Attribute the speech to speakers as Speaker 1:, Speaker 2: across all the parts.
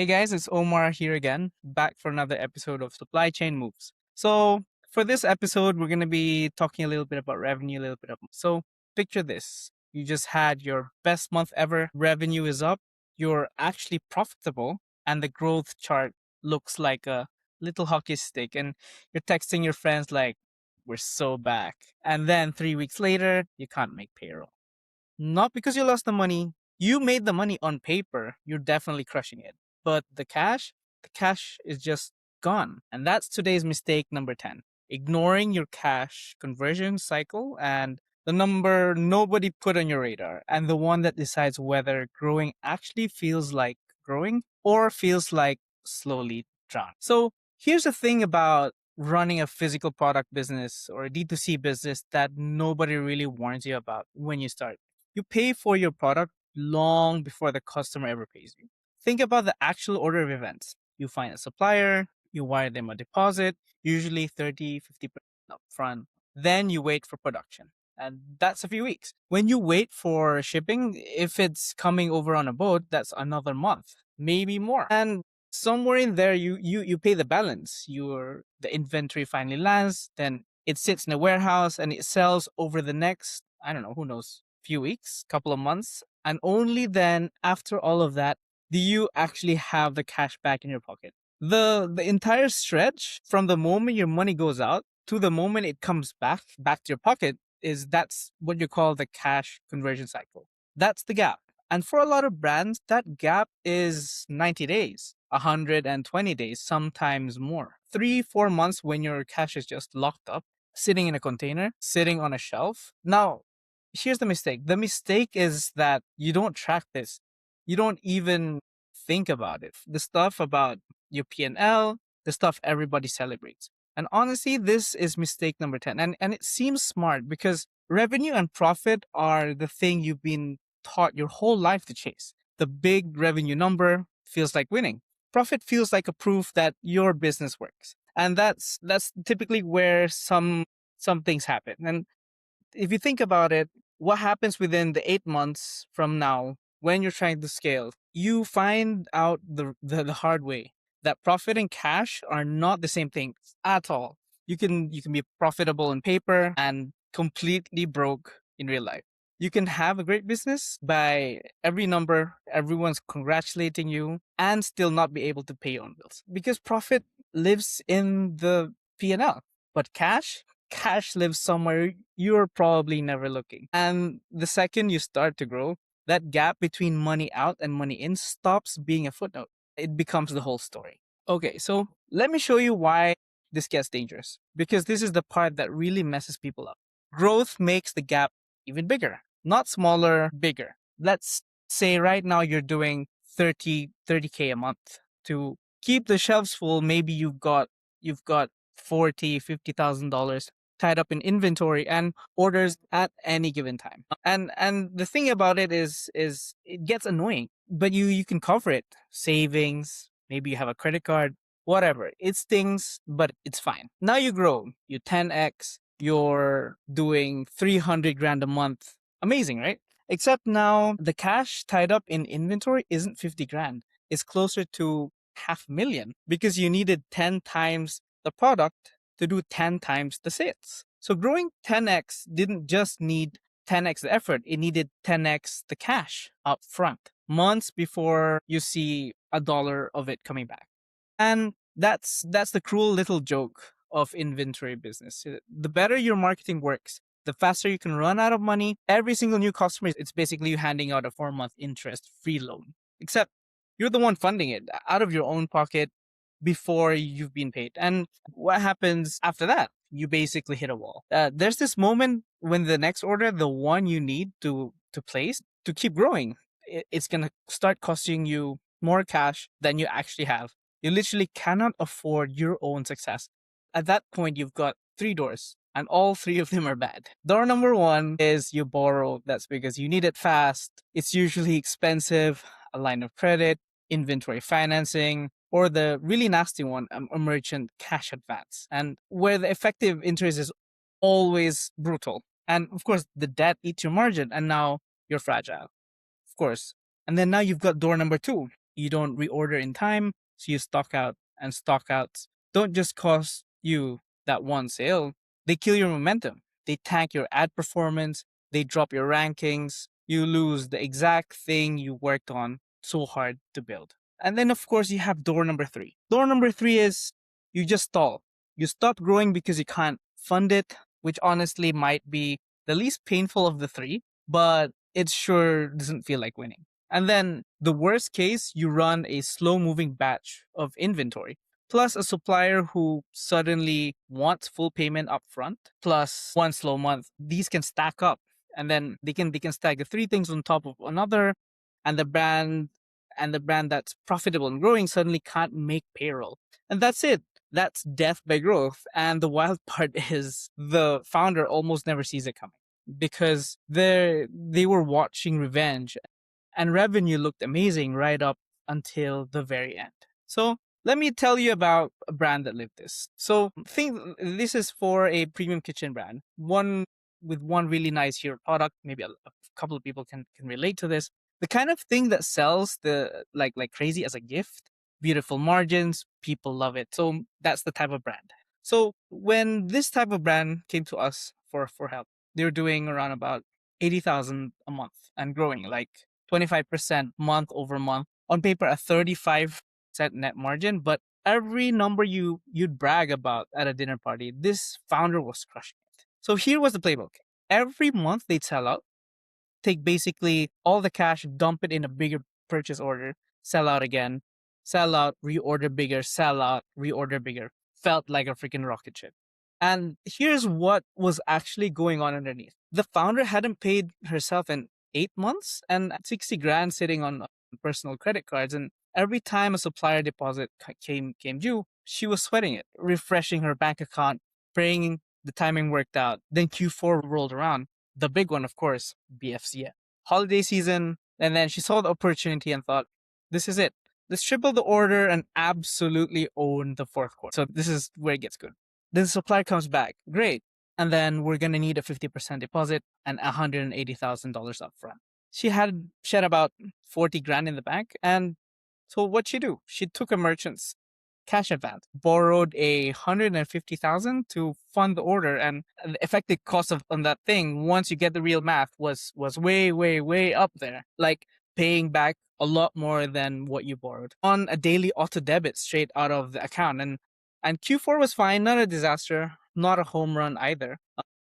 Speaker 1: Hey guys, it's Omar here again, back for another episode of Supply Chain Moves. So, for this episode, we're going to be talking a little bit about revenue, a little bit of. So, picture this. You just had your best month ever, revenue is up, you're actually profitable, and the growth chart looks like a little hockey stick. And you're texting your friends, like, we're so back. And then 3 weeks later, you can't make payroll. Not because you lost the money. You made the money on paper. You're definitely crushing it. But the cash is just gone. And that's today's mistake number 10. Ignoring your cash conversion cycle and the number nobody put on your radar and the one that decides whether growing actually feels like growing or feels like slowly drown. So here's the thing about running a physical product business or a D2C business that nobody really warns you about when you start. You pay for your product long before the customer ever pays you. Think about the actual order of events. You find a supplier, you wire them a deposit, usually 30-50% upfront. Then you wait for production. And that's a few weeks. When you wait for shipping, if it's coming over on a boat, that's another month, maybe more. And somewhere in there you pay the balance. The inventory finally lands, then it sits in a warehouse and it sells over the next, I don't know, who knows, few weeks, couple of months, and only then after all of that do you actually have the cash back in your pocket. The entire stretch from the moment your money goes out to the moment it comes back to your pocket that's what you call the cash conversion cycle. That's the gap. And for a lot of brands, that gap is 90 days, 120 days, sometimes more. 3-4 months when your cash is just locked up, sitting in a container, sitting on a shelf. Now, here's the mistake. The mistake is that you don't track this. You don't even think about it. The stuff about your P&L, the stuff everybody celebrates. And honestly, this is mistake number 10. And it seems smart because revenue and profit are the thing you've been taught your whole life to chase. The big revenue number feels like winning. Profit feels like a proof that your business works. And that's typically where some things happen. And if you think about it, what happens within the 8 months from now when you're trying to scale, you find out the hard way that profit and cash are not the same thing at all. You can be profitable on paper and completely broke in real life. You can have a great business by every number, everyone's congratulating you, and still not be able to pay your own bills because profit lives in the P&L. But cash lives somewhere you're probably never looking. And the second you start to grow, that gap between money out and money in stops being a footnote. It becomes the whole story. Okay, so let me show you why this gets dangerous because this is the part that really messes people up. Growth makes the gap even bigger, not smaller, bigger. Let's say right now you're doing 30K a month. To keep the shelves full, maybe you've got 40, $50,000 tied up in inventory and orders at any given time. And the thing about it is it gets annoying, but you can cover it. Savings, maybe you have a credit card, whatever. It stings, but it's fine. Now you grow, you 10x, you're doing 300 grand a month. Amazing, right? Except now the cash tied up in inventory isn't 50 grand. It's closer to half a million because you needed 10 times the product to do 10 times the sales. So growing 10x didn't just need 10x the effort, it needed 10x the cash up front, months before you see a dollar of it coming back. And that's the cruel little joke of inventory business. The better your marketing works, the faster you can run out of money. Every single new customer, it's basically you handing out a 4-month interest free loan. Except you're the one funding it out of your own pocket before you've been paid. And what happens after that? You basically hit a wall. There's this moment when the next order, the one you need to place to keep growing, it's gonna start costing you more cash than you actually have. You literally cannot afford your own success. At that point, you've got 3 doors, and all 3 of them are bad. Door number 1 is you borrow. That's because you need it fast. It's usually expensive, a line of credit, inventory financing, or the really nasty one, a merchant cash advance, and where the effective interest is always brutal. And of course, the debt eats your margin, and now you're fragile. Of course. And then now you've got door number 2. You don't reorder in time, so you stock out, and stockouts don't just cost you that one sale, they kill your momentum. They tank your ad performance, they drop your rankings, you lose the exact thing you worked on so hard to build. And then, of course, you have door number three. Door number three is you just stall. You stop growing because you can't fund it, which honestly might be the least painful of the three, but it sure doesn't feel like winning. And then the worst case, you run a slow moving batch of inventory, plus a supplier who suddenly wants full payment upfront, plus one slow month. These can stack up, and then they can stack the three things on top of another, and the brand that's profitable and growing suddenly can't make payroll. And that's it. That's death by growth. And the wild part is the founder almost never sees it coming because they were watching revenge, and revenue looked amazing right up until the very end. So let me tell you about a brand that lived this. So think this is for a premium kitchen brand, one with one really nice hero product. Maybe a couple of people can relate to this. The kind of thing that sells the like crazy as a gift, beautiful margins, people love it. So that's the type of brand. So when this type of brand came to us for help, they were doing around about 80,000 a month and growing like 25% month over month. On paper, a 35% net margin, but every number you'd brag about at a dinner party, this founder was crushing it. So here was the playbook. Every month they'd sell out, take basically all the cash, dump it in a bigger purchase order, sell out again, sell out, reorder bigger, sell out, reorder bigger. Felt like a freaking rocket ship. And here's what was actually going on underneath. The founder hadn't paid herself in 8 months and 60 grand sitting on personal credit cards. And every time a supplier deposit came due, she was sweating it, refreshing her bank account, praying the timing worked out. Then Q4 rolled around, the big one, of course, BFCN. Holiday season, and then she saw the opportunity and thought, this is it. Let's triple the order and absolutely own the fourth quarter. So this is where it gets good. Then the supplier comes back. Great. And then we're going to need a 50% deposit and $180,000 upfront. She had about 40 grand in the bank. And so what'd she do? She took a merchant's cash advance, borrowed 150,000 to fund the order, and the effective cost of on that thing, once you get the real math, was way, way, way up there. Like paying back a lot more than what you borrowed on a daily auto debit straight out of the account. And Q4 was fine, not a disaster, not a home run either.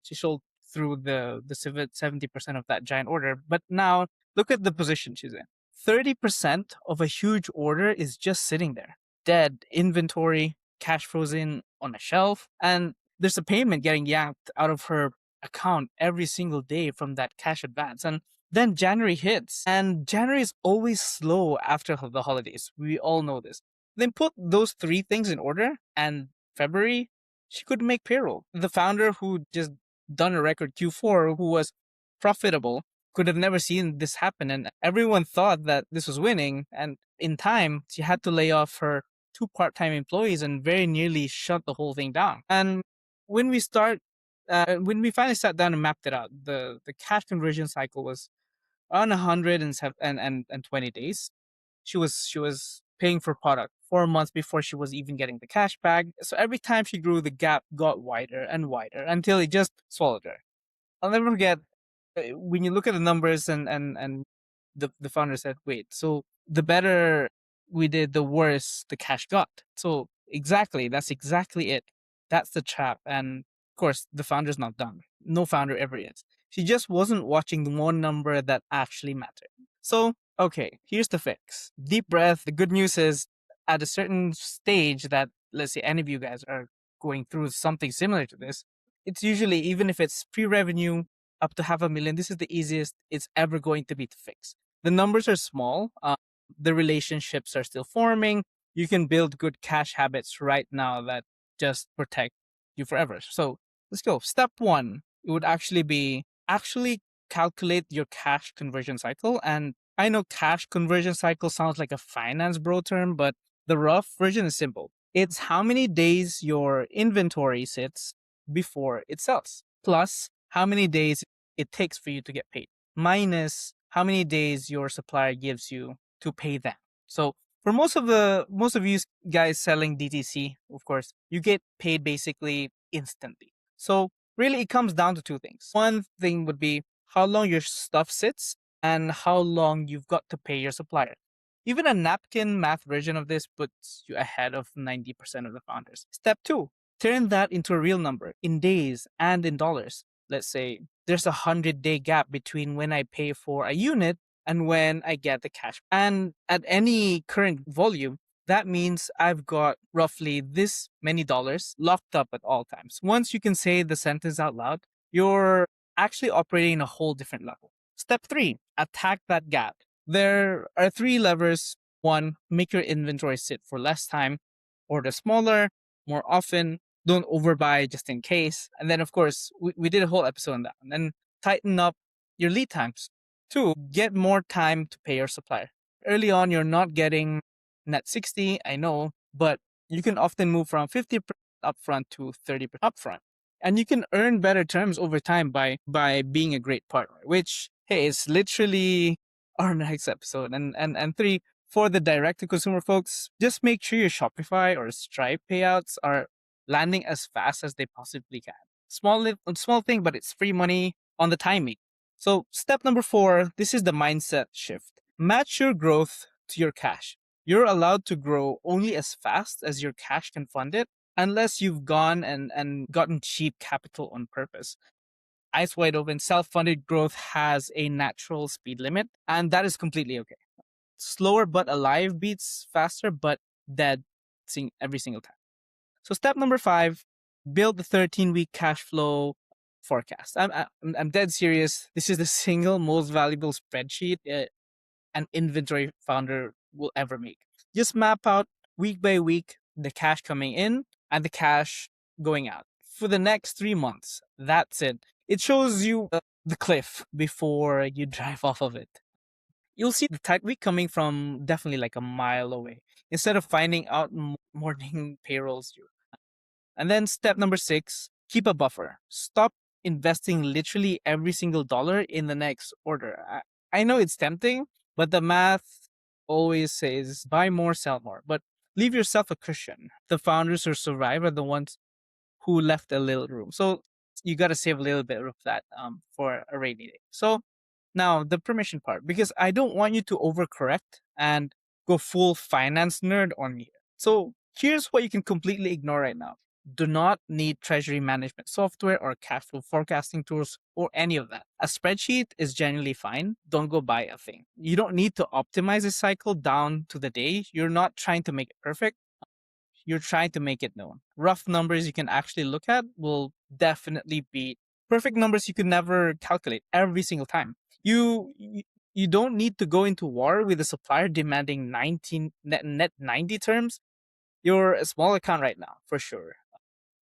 Speaker 1: She sold through the 70% of that giant order. But now look at the position she's in. 30% of a huge order is just sitting there, dead inventory, cash frozen on a shelf, and there's a payment getting yanked out of her account every single day from that cash advance. And then January hits, and January is always slow after the holidays. We all know this. Then put those three things in order, and February, she could make payroll. The founder who just done a record Q4, who was profitable, could have never seen this happen. And everyone thought that this was winning. And in time, she had to lay off her two part-time employees and very nearly shut the whole thing down. And when when we finally sat down and mapped it out, the cash conversion cycle was on 120 days. She was paying for product 4 months before she was even getting the cash back. So every time she grew, the gap got wider and wider until it just swallowed her. I'll never forget when you look at the numbers, and the founder said, wait, so the better we did, the worse the cash got. So exactly, that's exactly it. That's the trap. And of course, the founder's not done. No founder ever is. She just wasn't watching the one number that actually mattered. So, okay, here's the fix. Deep breath. The good news is at a certain stage that, let's say any of you guys are going through something similar to this, it's usually, even if it's pre-revenue, up to 500,000, this is the easiest it's ever going to be to fix. The numbers are small. The relationships are still forming. You can build good cash habits right now that just protect you forever. So let's go. Step one, it would actually be calculate your cash conversion cycle. And I know cash conversion cycle sounds like a finance bro term, but the rough version is simple. It's how many days your inventory sits before it sells, plus how many days it takes for you to get paid, minus how many days your supplier gives you to pay them. So for most of you guys selling DTC, of course, you get paid basically instantly. So really it comes down to two things. One thing would be how long your stuff sits and how long you've got to pay your supplier. Even a napkin math version of this puts you ahead of 90% of the founders. Step two, turn that into a real number in days and in dollars. Let's say there's a 100-day gap between when I pay for a unit and when I get the cash. And at any current volume, that means I've got roughly this many dollars locked up at all times. Once you can say the sentence out loud, you're actually operating a whole different level. Step three, attack that gap. There are three levers. One, make your inventory sit for less time, order smaller, more often, don't overbuy just in case. And then, of course, we did a whole episode on that. And then tighten up your lead times. Two, get more time to pay your supplier. Early on, you're not getting net 60, I know, but you can often move from 50% upfront to 30% upfront. And you can earn better terms over time by being a great partner, which, hey, is literally our next episode. And three, for the direct to consumer folks, just make sure your Shopify or Stripe payouts are landing as fast as they possibly can. Small thing, but it's free money on the timing. So step number four, this is the mindset shift. Match your growth to your cash. You're allowed to grow only as fast as your cash can fund it, unless you've gone and gotten cheap capital on purpose. Eyes wide open, self-funded growth has a natural speed limit, and that is completely okay. Slower but alive beats faster but dead every single time. So step number five, build the 13-week cash flow forecast. I'm dead serious. This is the single most valuable spreadsheet an inventory founder will ever make. Just map out week by week the cash coming in and the cash going out for the next 3 months. That's it. It shows you the cliff before you drive off of it. You'll see the tight week coming from definitely like a mile away instead of finding out morning payrolls due. And then step number six, keep a buffer. Stop investing literally every single dollar in the next order. I know it's tempting, but the math always says buy more, sell more. But leave yourself a cushion. The founders who survive are the ones who left a little room. So you got to save a little bit of that for a rainy day. So now the permission part, because I don't want you to overcorrect and go full finance nerd on me. So here's what you can completely ignore right now. Do not need treasury management software or cash flow forecasting tools or any of that. A spreadsheet is generally fine. Don't go buy a thing. You don't need to optimize a cycle down to the day. You're not trying to make it perfect. You're trying to make it known. Rough numbers you can actually look at will definitely beat perfect numbers you could never calculate every single time. You don't need to go into war with a supplier demanding 19 net 90 terms. You're a small account right now, for sure.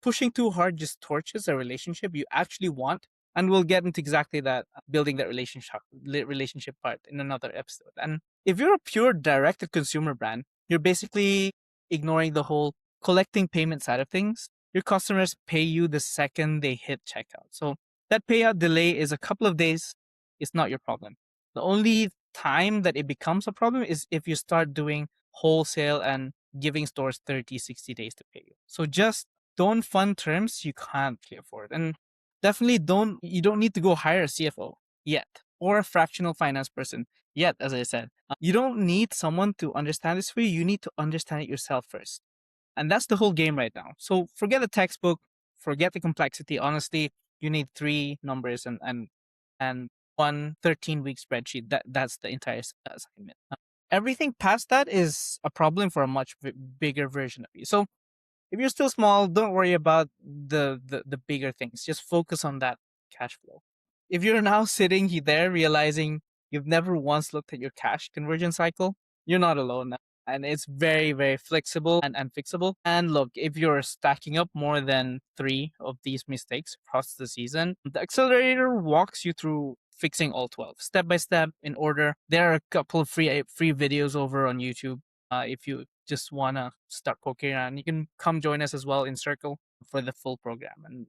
Speaker 1: Pushing too hard just torches a relationship you actually want, and we'll get into exactly that, building that relationship part in another episode. And if you're a pure direct to consumer brand, you're basically ignoring the whole collecting payment side of things. Your customers pay you the second they hit checkout. So that payout delay is a couple of days. It's not your problem. The only time that it becomes a problem is if you start doing wholesale and giving stores 30, 60 days to pay you. So just don't fund terms you can't pay afford. And definitely you don't need to go hire a CFO yet or a fractional finance person yet, as I said. You don't need someone to understand this for you. You need to understand it yourself first. And that's the whole game right now. So forget the textbook, forget the complexity. Honestly, you need three numbers and one 13-week spreadsheet. That's the entire assignment. Everything past that is a problem for a much bigger version of you. So if you're still small, don't worry about the bigger things. Just focus on that cash flow. If you're now sitting there realizing you've never once looked at your cash conversion cycle, you're not alone. And it's very, very flexible and fixable. And look, if you're stacking up more than three of these mistakes across the season, the accelerator walks you through fixing all 12 step by step in order. There are a couple of free videos over on YouTube. If you just want to start poking around, you can come join us as well in Circle for the full program. And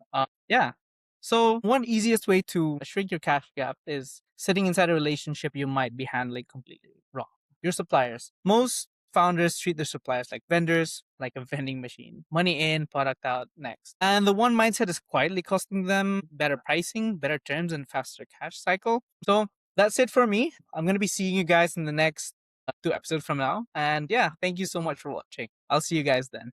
Speaker 1: yeah. So one easiest way to shrink your cash gap is sitting inside a relationship you might be handling completely wrong. Your suppliers. Most founders treat their suppliers like vendors, like a vending machine. Money in, product out, next. And the one mindset is quietly costing them better pricing, better terms, and faster cash cycle. So that's it for me. I'm going to be seeing you guys in the next two episodes from now. And yeah, thank you so much for watching. I'll see you guys then.